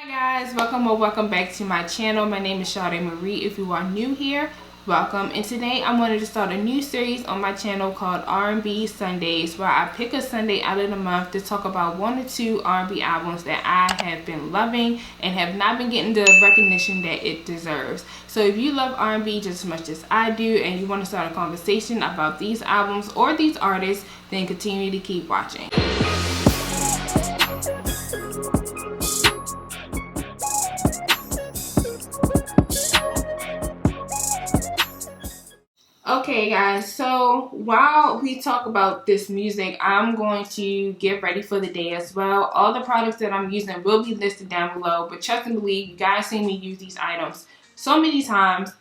Hi guys, welcome or welcome back to my channel. My name is Shardemarie. If you are new here, welcome. And today I wanted to start a new series on my channel called R&B Sundays, where I pick a Sunday out of the month to talk about one or two R&B albums that I have been loving and have not been getting the recognition that it deserves. So if you love R&B just as much as I do and you want to start a conversation about these albums or these artists, then continue to keep watching. Okay guys, so while we talk about this music, I'm going to get ready for the day as well. All the products that I'm using will be listed down below, but trust and believe, you guys see me use these items so many times,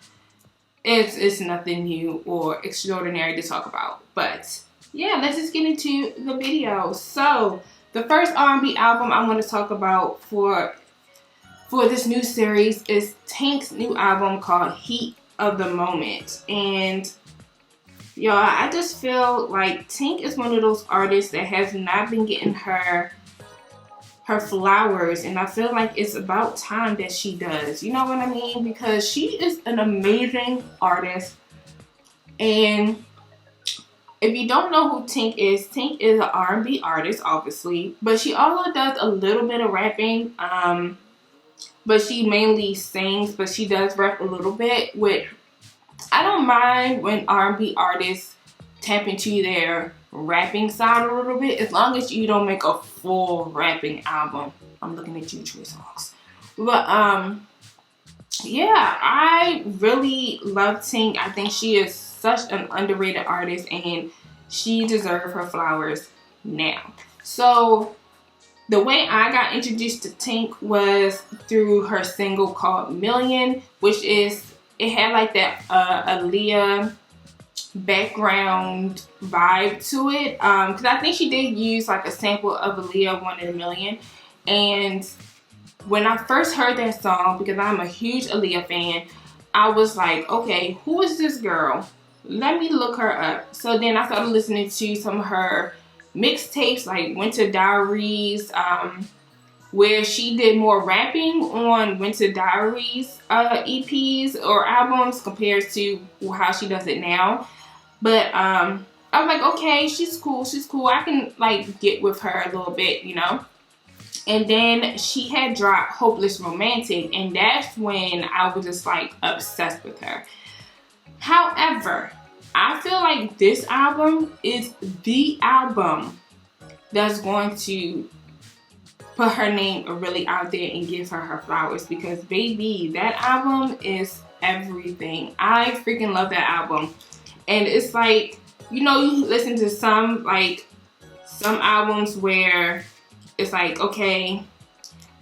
it's nothing new or extraordinary to talk about. But yeah, let's just get into the video. So the first R&B album I want to talk about for this new series is Tink's new album called Heat of the Moment. And y'all, I just feel like Tink is one of those artists that has not been getting her flowers, and I feel like it's about time that she does. You know what I mean? Because she is an amazing artist. And if you don't know who Tink is an R&B artist, obviously, but she also does a little bit of rapping. But she mainly sings, but she does rap a little bit. I don't mind when R&B artists tap into their rapping side a little bit, as long as you don't make a full rapping album. I'm looking at you, Trey Songs. But yeah, I really love Tink. I think she is such an underrated artist, and she deserves her flowers now. So the way I got introduced to Tink was through her single called Million, which is, it had like that Aaliyah background vibe to it. Because I think she did use like a sample of Aaliyah 1 in a Million. And when I first heard that song, because I'm a huge Aaliyah fan, I was like, okay, who is this girl? Let me look her up. So then I started listening to some of her mixtapes like Winter Diaries, where she did more rapping on Winter Diaries EPs or albums compared to how she does it now. But I was like, okay, she's cool, I can like get with her a little bit, you know. And then she had dropped Hopeless Romantic, and that's when I was just like obsessed with her. However, I feel like this album is the album that's going to put her name really out there and give her flowers, because baby, that album is everything. I freaking love that album. And it's like, you know, you listen to some albums where it's like, okay,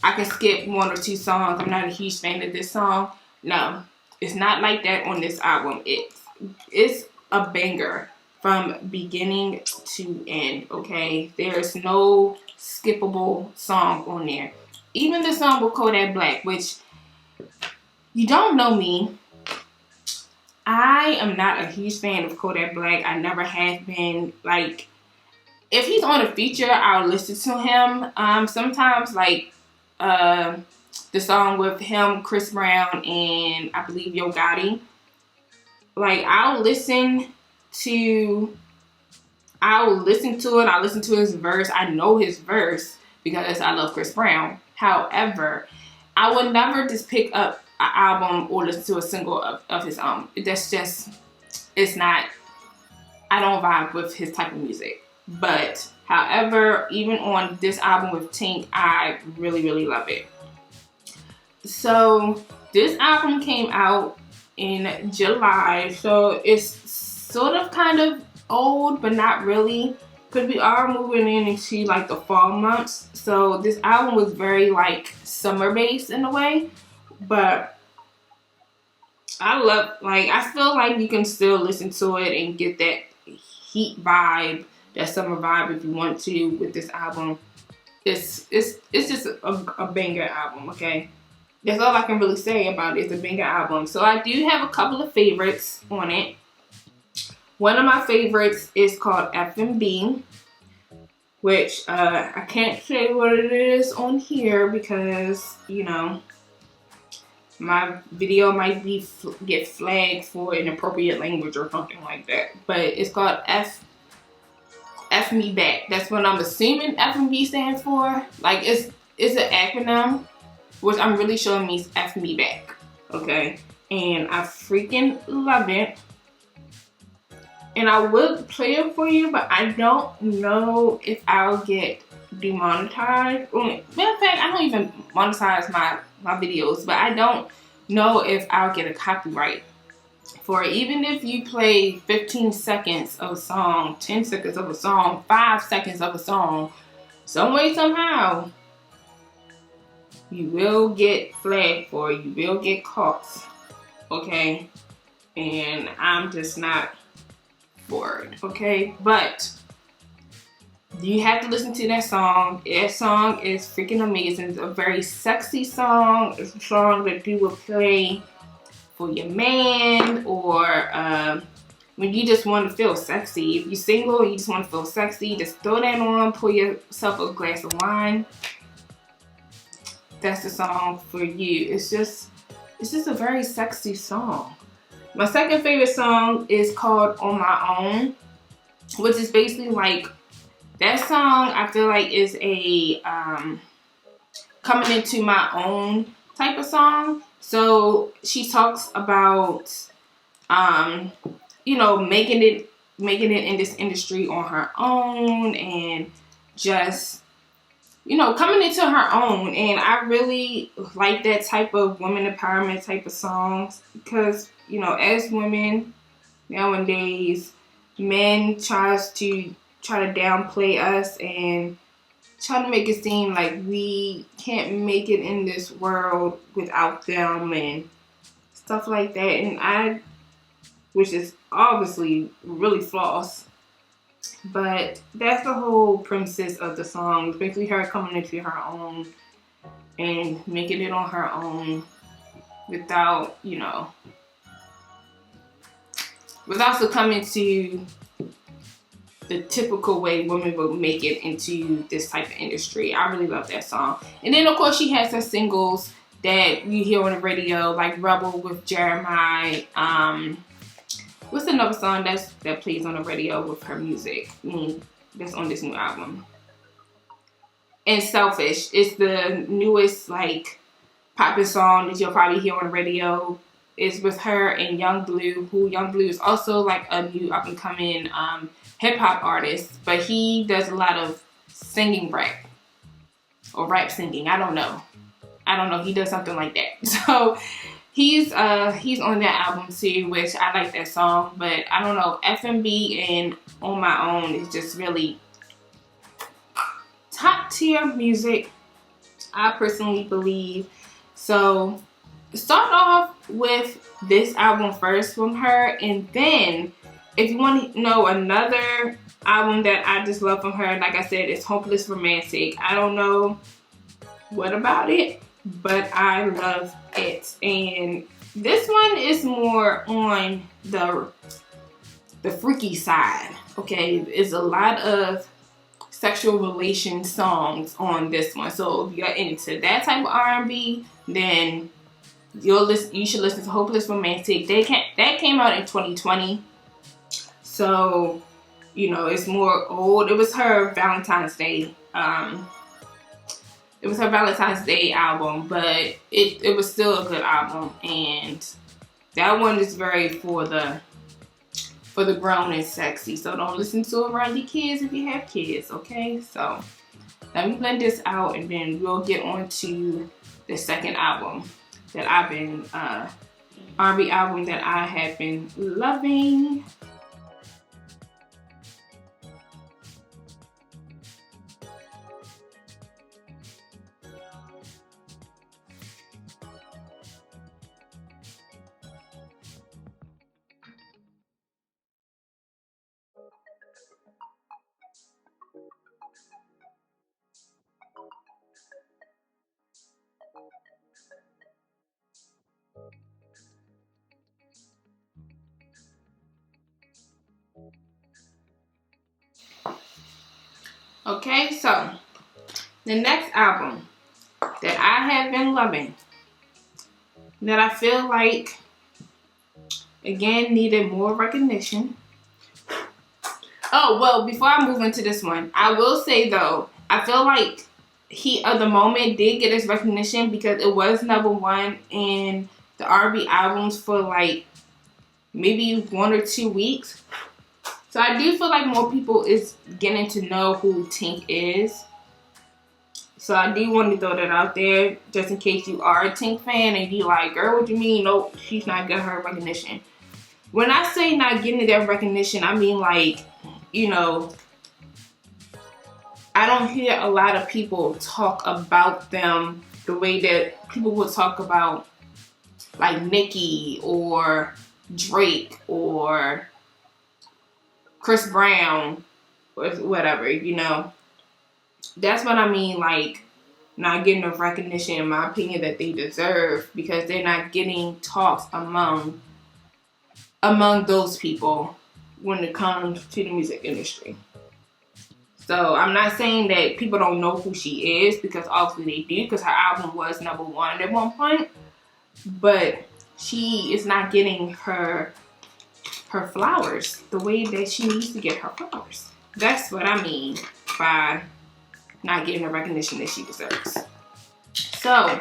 I can skip 1 or 2 songs. I'm not a huge fan of this song. No, it's not like that on this album. It's a banger from beginning to end, okay? There's no skippable song on there. Even the song with Kodak Black, which, you don't know me, I am not a huge fan of Kodak Black. I never have been. Like, if he's on a feature, I'll listen to him. Sometimes, like, the song with him, Chris Brown, and I believe Yo Gotti, like, I'll listen to it. I'll listen to his verse. I know his verse because I love Chris Brown. However, I would never just pick up an album or listen to a single of his own. That's just, it's not, I don't vibe with his type of music. But however, even on this album with Tink, I really, really love it. So this album came out in July, so it's sort of kind of old, but not really, because we are moving into like the fall months. So this album was very like summer based in a way, but I love, like, I feel like you can still listen to it and get that heat vibe, that summer vibe if you want to with this album. It's just a banger album, okay? That's all I can really say about it. It's a banger album. So I do have a couple of favorites on it. One of my favorites is called F&B. which I can't say what it is on here because, you know, my video might be get flagged for inappropriate language or something like that. But it's called F Me Back. That's what I'm assuming F and B stands for. Like it's an acronym, which I'm really sure means F Me Back. Okay, and I freaking love it. And I would play it for you, but I don't know if I'll get demonetized. Matter of fact, I don't even monetize my videos, but I don't know if I'll get a copyright for it. Even if you play 15 seconds of a song, 10 seconds of a song, 5 seconds of a song, some way, somehow, you will get flagged for it. You will get caught. Okay? And I'm just not for it. Okay? But you have to listen to that song. That song is freaking amazing. It's a very sexy song. It's a song that you will play for your man, or when you just want to feel sexy. If you're single and you just want to feel sexy, just throw that on, pour yourself a glass of wine. That's the song for you. It's just a very sexy song. My second favorite song is called On My Own, which is basically like, that song I feel like is a coming into my own type of song. So she talks about you know, making it in this industry on her own, and just, you know, coming into her own. And I really like that type of women empowerment type of songs, because, you know, as women nowadays, men try to downplay us and try to make it seem like we can't make it in this world without them and stuff like that. And which is obviously really false, but that's the whole premises of the song. It's basically her coming into her own and making it on her own without, you know, without succumbing to the typical way women would make it into this type of industry. I really love that song. And then of course she has her singles that you hear on the radio, like Rebel with Jeremiah. What's another song that plays on the radio with her music? That's on this new album. And Selfish is the newest like poppin' song that you'll probably hear on the radio. It's with her and Young Blue, who Young Blue is also like a new up and coming hip hop artist, but he does a lot of singing rap or rap singing. I don't know. He does something like that. So he's on that album too, which I like that song. But I don't know, FMB and On My Own is just really top tier music, I personally believe. So start off with this album first from her, and then if you want to know another album that I just love from her, like I said, it's Hopeless Romantic. I don't know what about it, but I love it. And this one is more on the freaky side. Okay, it's a lot of sexual relation songs on this one. So if you're into that type of R&B, then you should listen to Hopeless Romantic. That came out in 2020. So, you know, it's more old. It was her Valentine's Day. It was her Valentine's Day album, but it was still a good album. And that one is very for the grown and sexy. So don't listen to it around your kids if you have kids, okay? So let me blend this out, and then we'll get on to the second album that I've been R&B album that I have been loving. Okay, so the next album that I have been loving, that I feel like, again, needed more recognition. Oh, well, before I move into this one, I will say, though, I feel like Heat of the Moment did get its recognition because it was #1 in the R&B albums for like maybe 1 or 2 weeks. So I do feel like more people is getting to know who Tink is. So I do want to throw that out there just in case you are a Tink fan and you like, girl, what do you mean? Nope, she's not getting her recognition. When I say not getting that recognition, I mean like, you know, I don't hear a lot of people talk about them the way that people would talk about like Nicki or Drake or Chris Brown or whatever, you know. That's what I mean, like, not getting the recognition, in my opinion, that they deserve because they're not getting talks among those people when it comes to the music industry. So I'm not saying that people don't know who she is because obviously they do because her album was #1 at one point. But she is not getting her flowers the way that she needs to get her flowers. That's what I mean by not getting the recognition that she deserves. So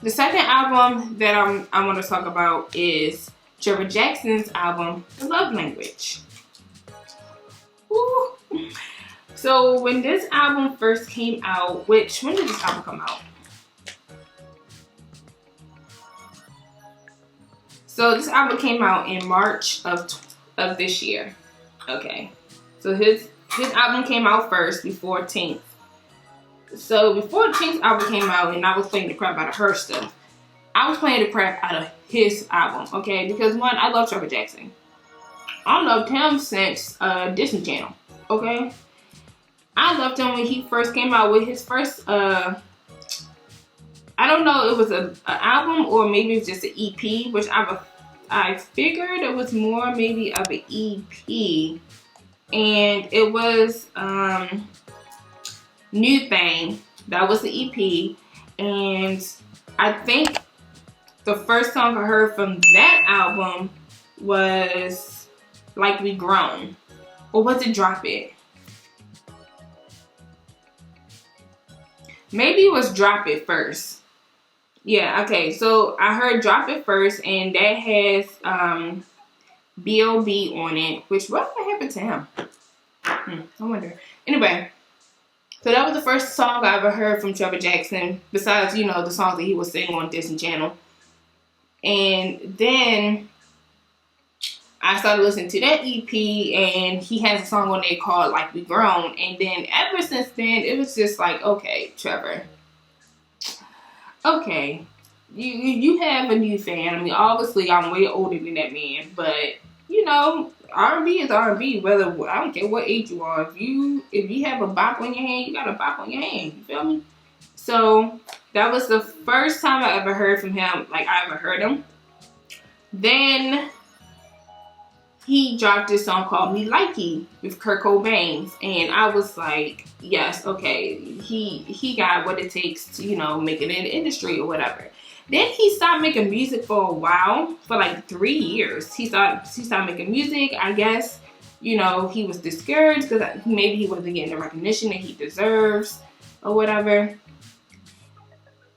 the second album that I want to talk about is Trevor Jackson's album, The Love Language. Woo. So when this album first came out, when did this album come out? So this album came out in March of this year. Okay, so his album came out first before Tink. So before Tink's album came out and I was playing the crap out of her stuff, I was playing the crap out of his album, okay? Because one, I love Trevor Jackson. I loved him since Disney Channel, okay? I loved him when he first came out with his first, I don't know, it was an album or maybe it was just an EP, which I figured it was more maybe of an EP. And it was New Thing. That was the EP. And I think the first song I heard from that album was Like We Grown. Or was it Drop It? Maybe it was Drop It first. Yeah, okay. So I heard Drop It first, and that has B.O.B. on it. Which, what happened to him? I wonder. Anyway, so that was the first song I ever heard from Trevor Jackson, besides, you know, the songs that he was singing on Disney Channel. And then I started listening to that EP, and he has a song on there called Like We Grown. And then ever since then, it was just like, okay, Trevor. Okay, you have a new fan. I mean, obviously, I'm way older than that man, but you know, R&B is R&B. Whether I don't care what age you are. If you have a bop on your hand, you got a bop on your hand. You feel me? So that was the first time I ever heard from him. Like I ever heard him. Then he dropped this song called Me Likey with Kurt Cobain, and I was like, yes, okay, he got what it takes to, you know, make it in the industry or whatever. Then he stopped making music for a while, for like 3 years. He stopped making music. I guess, you know, he was discouraged because maybe he wasn't getting the recognition that he deserves or whatever.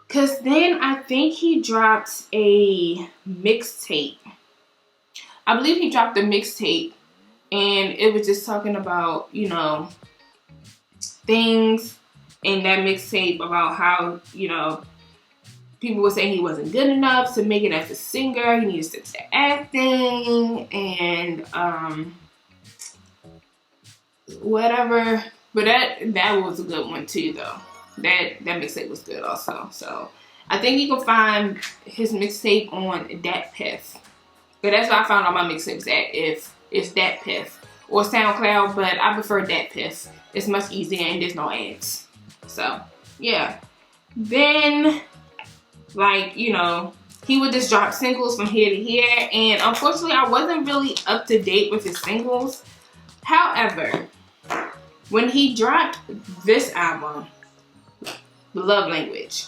Because then I think he dropped a mixtape. I believe he dropped a mixtape, and it was just talking about, you know, things in that mixtape about how, you know, people were saying he wasn't good enough to make it as a singer. He needed to stick to acting and whatever. But that was a good one too, though. That mixtape was good also. So I think you can find his mixtape on Dat Piff. But that's why I found all my mixtapes at, if it's Dat Piff or SoundCloud, but I prefer Dat Piff. It's much easier and there's no ads. So yeah. Then, like, you know, he would just drop singles from here to here, and unfortunately I wasn't really up to date with his singles. However, When he dropped this album, The Love Language,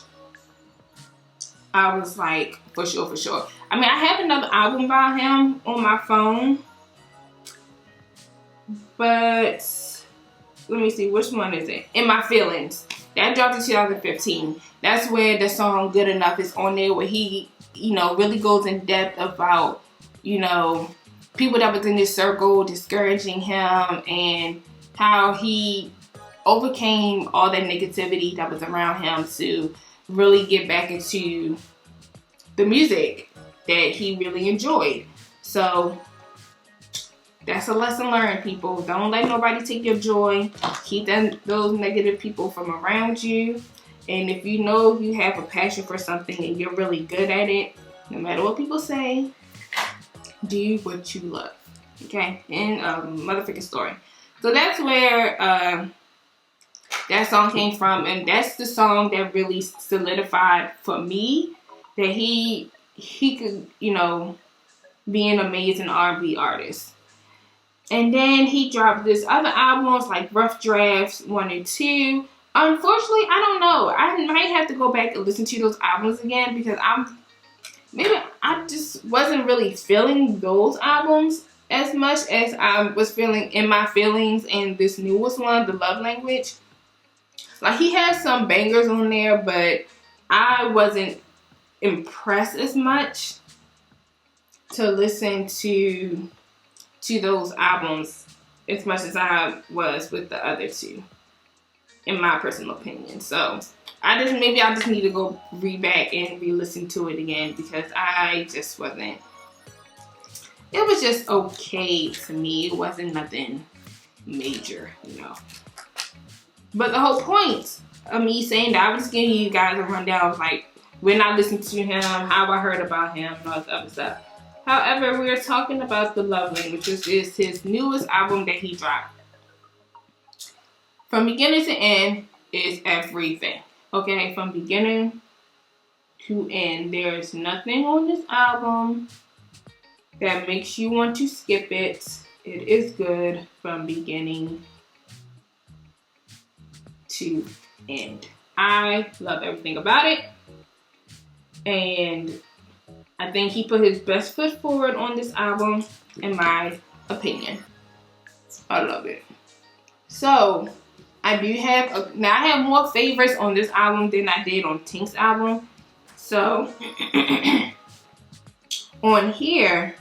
I was like, for sure, for sure. I mean, I have another album by him on my phone, but let me see, which one is it? In My Feelings. That dropped in 2015. That's where the song Good Enough is on there, where he, you know, really goes in depth about, you know, people that was in his circle discouraging him and how he overcame all that negativity that was around him to really get back into the music that he really enjoyed. So that's a lesson learned, people. Don't let nobody take your joy. Keep those negative people from around you. And if you know you have a passion for something and you're really good at it, no matter what people say, do what you love. Okay? And motherfucking story. So that's where that song came from, and that's the song that really solidified for me that he could, you know, be an amazing R&B artist. And then he dropped this other albums like Rough Drafts 1 and 2. Unfortunately, I don't know. I might have to go back and listen to those albums again because I just wasn't really feeling those albums as much as I was feeling In My Feelings and this newest one, The Love Language. Like, he has some bangers on there, but I wasn't impressed as much to listen to those albums as much as I was with the other two, in my personal opinion. So I just need to go read back and re-listen to it again because I just wasn't. It was just okay to me. It wasn't nothing major, you know. But the whole point of me saying that, I was just giving you guys a rundown of like when I listened to him, how I heard about him, and all this other stuff. However, we're talking about The Love Language, which is his newest album that he dropped. From beginning to end is everything. Okay, from beginning to end, there's nothing on this album that makes you want to skip it. It is good from beginning to end. I love everything about it. And I think he put his best foot forward on this album, in my opinion. I love it. So, I have more favorites on this album than I did on Tink's album. So, on here,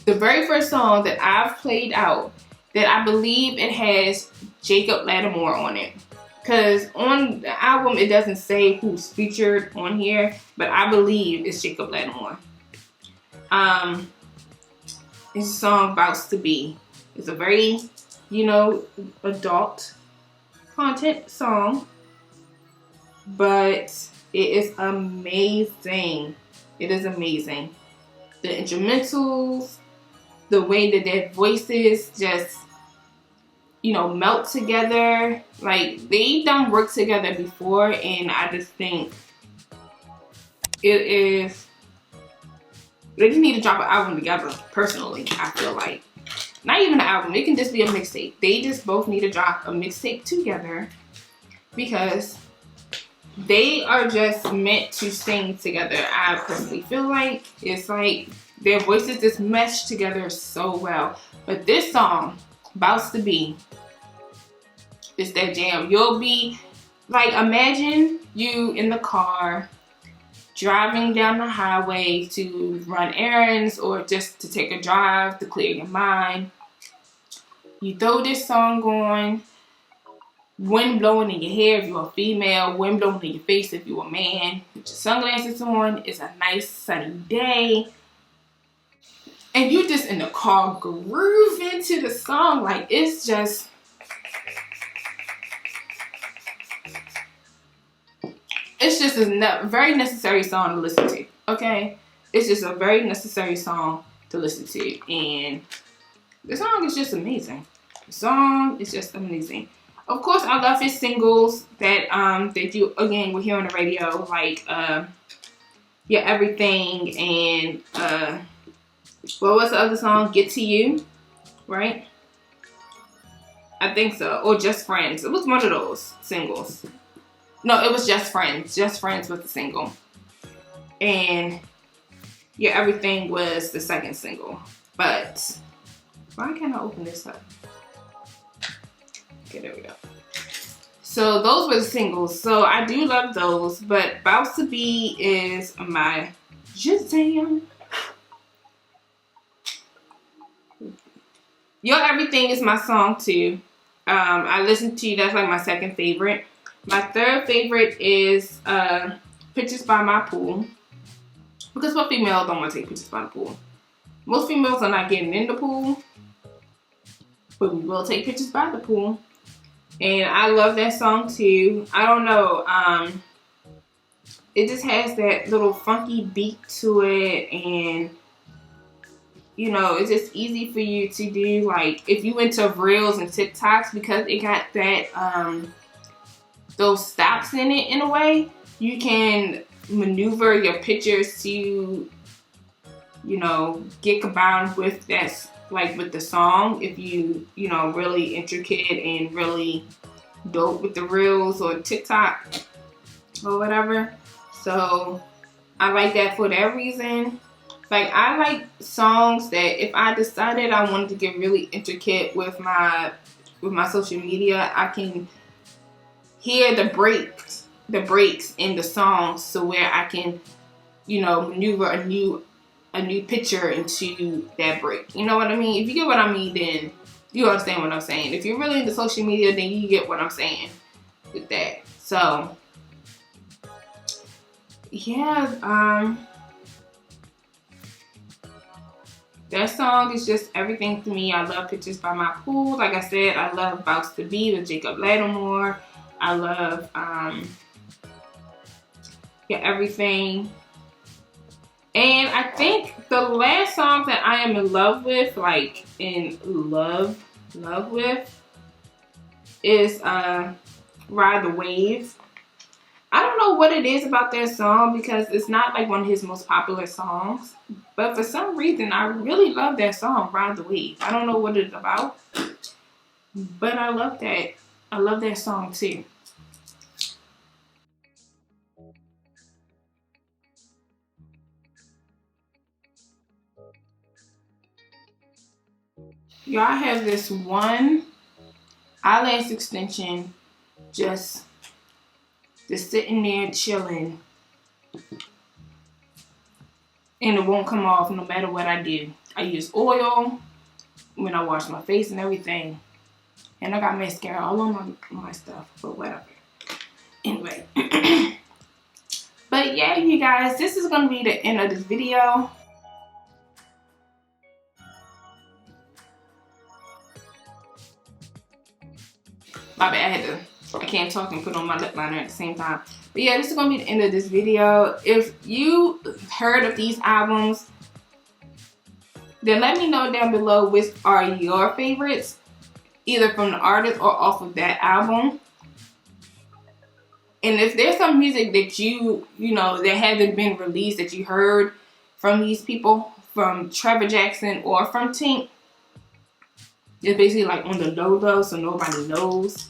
the very first song that I've played out, that I believe it has Jacob Lattimore on it. Because on the album, it doesn't say who's featured on here, but I believe it's Jacob Lattimore. It's a song Bounce to Be. It's a very, you know, adult content song, but it is amazing. It is amazing. The instrumentals, the way that their voices just, you know, melt together. Like, they've done work together before, and I just think they just need to drop an album together, personally, I feel like. Not even an album, it can just be a mixtape. They just both need to drop a mixtape together because they are just meant to sing together. I personally feel like it's like their voices just mesh together so well. But this song, Bounce to Be, is that jam. You'll be like, imagine you in the car driving down the highway to run errands or just to take a drive to clear your mind. You throw this song on, wind blowing in your hair if you're a female, wind blowing in your face if you're a man, with your sunglasses on. It's a nice sunny day, and you just in the car groove into the song. Like, it's just, a very necessary song to listen to, okay? It's just a very necessary song to listen to, and the song is just amazing. The song is just amazing. Of course, I love his singles that you, again, will hear on the radio, like Yeah, Everything, and what was the other song? Get to You, right? I think so. Or Just Friends. It was one of those singles. No, it was Just Friends. Just Friends was the single. And yeah, Everything was the second single. But why can't I open this up? Okay, there we go. So those were the singles. So I do love those. But About to Be is my Shazam. Your Everything is my song too. I listen to, that's like my second favorite. My third favorite is Pictures by My Pool. Because what female don't want to take pictures by the pool? Most females are not getting in the pool, but we will take pictures by the pool. And I love that song too. I don't know, it just has that little funky beat to it, and you know, it's just easy for you to do, like, if you into Reels and TikToks, because it got that, those stops in it in a way, you can maneuver your pictures to, you know, get combined with that, like with the song, if you know, really intricate and really dope with the Reels or TikTok or whatever. So I like that for that reason. Like, I like songs that if I decided I wanted to get really intricate with my social media, I can hear the breaks in the songs, so where I can, you know, maneuver a new picture into that break. You know what I mean? If you get what I mean, then you understand what I'm saying. If you're really into social media, then you get what I'm saying with that. So yeah, that song is just everything to me. I love Pictures by My Pool. Like I said, I love About to Be with Jacob Lattimore. I love yeah, Everything. And I think the last song that I am in love with, like in love with, is Ride the Wave. I don't know what it is about that song, because it's not like one of his most popular songs. But for some reason, I really love that song, Ride the Wave. I don't know what it's about, but I love that. I love that song too. Y'all, have this one eyelash extension just sitting there chilling, and it won't come off no matter what I do. I use oil when I wash my face and everything, and I got mascara all on my stuff, but whatever. Anyway, but yeah, you guys, this is gonna be the end of this video. My bad, I can't talk and put on my lip liner at the same time. But yeah, this is going to be the end of this video. If you heard of these albums, then let me know down below which are your favorites, either from the artist or off of that album. And if there's some music that you know, that hasn't been released that you heard from these people, from Trevor Jackson or from Tink, it's basically like on the low, so nobody knows.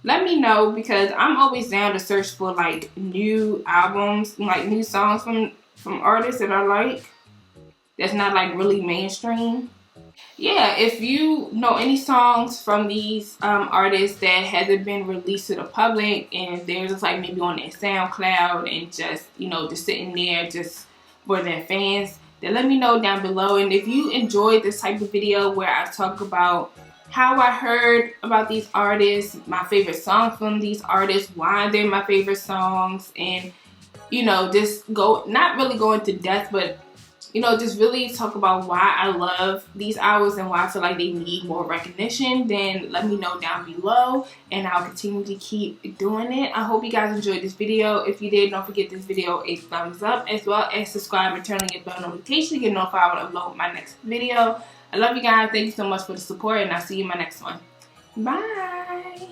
Let me know, because I'm always down to search for like new albums, like new songs from artists that I like, that's not like really mainstream. Yeah, if you know any songs from these artists that hasn't been released to the public, and they're just like maybe on their SoundCloud and just, you know, just sitting there just for their fans, then let me know down below. And if you enjoyed this type of video where I talk about how I heard about these artists, my favorite songs from these artists, why they're my favorite songs, and, you know, just not really go into depth, but, you know, just really talk about why I love these hours and why I feel like they need more recognition, then let me know down below, and I'll continue to keep doing it. I hope you guys enjoyed this video. If you did, don't forget this video a thumbs up, as well as subscribe and turn on your bell notification to get notified when I upload my next video. I love you guys. Thank you so much for the support, and I'll see you in my next one. Bye.